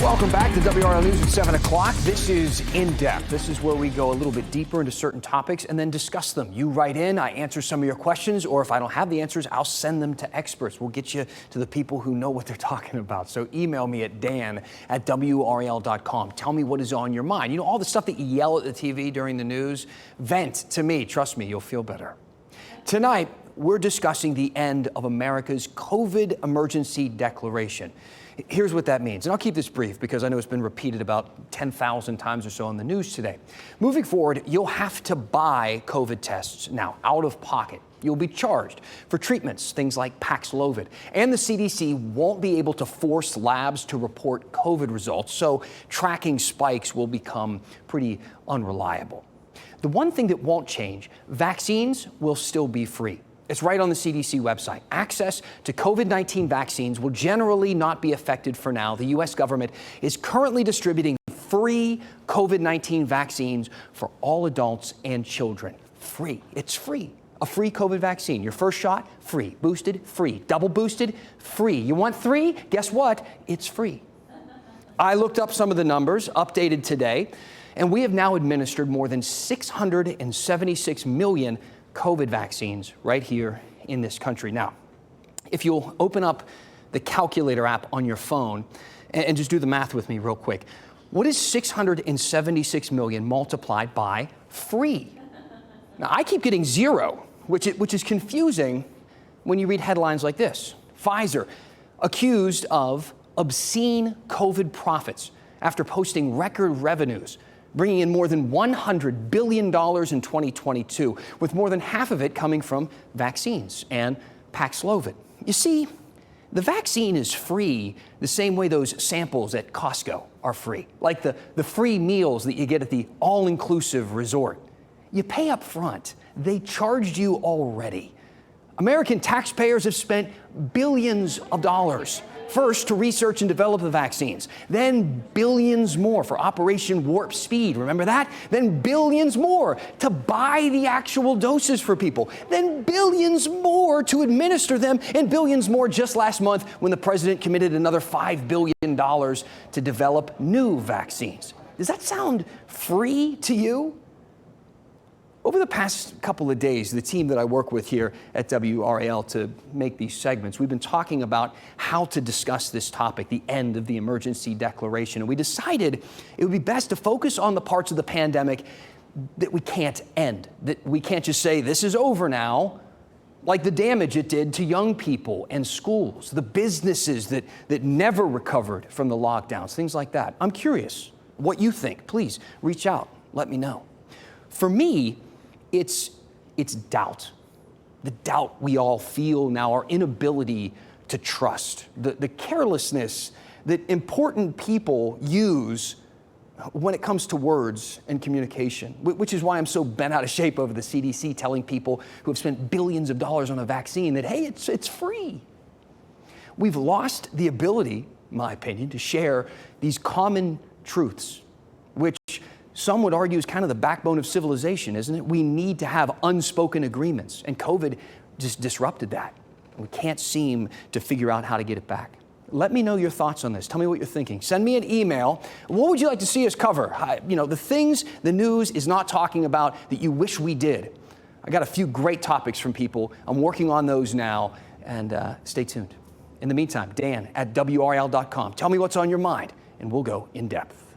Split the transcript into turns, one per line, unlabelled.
Welcome back to WRAL News at 7 o'clock. This is In Depth. This is where we go a little bit deeper into certain topics and then discuss them. You write in, I answer some of your questions, or if I don't have the answers, I'll send them to experts. We'll get you to the people who know what they're talking about. So email me at dan@WRAL.com. Tell me what is on your mind. You know, all the stuff that you yell at the TV during the news, vent to me. Trust me, you'll feel better. Tonight, we're discussing the end of America's COVID emergency declaration. Here's what that means, and I'll keep this brief because I know it's been repeated about 10,000 times or so on the news today. Moving forward, you'll have to buy COVID tests now, out of pocket. You'll be charged for treatments, things like Paxlovid, and the CDC won't be able to force labs to report COVID results, so tracking spikes will become pretty unreliable. The one thing that won't change, vaccines will still be free. It's right on the CDC website. Access to COVID-19 vaccines will generally not be affected for now. The U.S. government is currently distributing free COVID-19 vaccines for all adults and children. Free. It's free. A free COVID vaccine. Your first shot, free. Boosted, free. Double boosted, free. You want 3? Guess what? It's free. I looked up some of the numbers, updated today, and we have now administered more than 676 million COVID vaccines right here in this country. Now, if you'll open up the calculator app on your phone and just do the math with me real quick. What is 676 million multiplied by free? Now, I keep getting 0, which is confusing when you read headlines like this. Pfizer accused of obscene COVID profits after posting record revenues, bringing in more than $100 billion in 2022, with more than half of it coming from vaccines and Paxlovid. You see, the vaccine is free the same way those samples at Costco are free, like the free meals that you get at the all-inclusive resort. You pay up front. They charged you already. American taxpayers have spent billions of dollars. First, to research and develop the vaccines, then billions more for Operation Warp Speed, remember that? Then billions more to buy the actual doses for people, then billions more to administer them, and billions more just last month when the president committed another $5 billion to develop new vaccines. Does that sound free to you? Over the past couple of days, the team that I work with here at WRAL to make these segments, we've been talking about how to discuss this topic, the end of the emergency declaration. And we decided it would be best to focus on the parts of the pandemic that we can't end, that we can't just say this is over now, like the damage it did to young people and schools, the businesses that never recovered from the lockdowns, things like that. I'm curious what you think. Please reach out, let me know. For me, it's doubt. The doubt we all feel now, our inability to trust, the carelessness that important people use when it comes to words and communication, which is why I'm so bent out of shape over the CDC telling people who have spent billions of dollars on a vaccine that, hey, it's free. We've lost the ability, in my opinion, to share these common truths, which some would argue is kind of the backbone of civilization, isn't it? We need to have unspoken agreements, and COVID just disrupted that. We can't seem to figure out how to get it back. Let me know your thoughts on this. Tell me what you're thinking. Send me an email. What would you like to see us cover? The things the news is not talking about that you wish we did. I got a few great topics from people. I'm working on those now, and stay tuned. In the meantime, Dan@WRAL.com. Tell me what's on your mind, and we'll go in depth.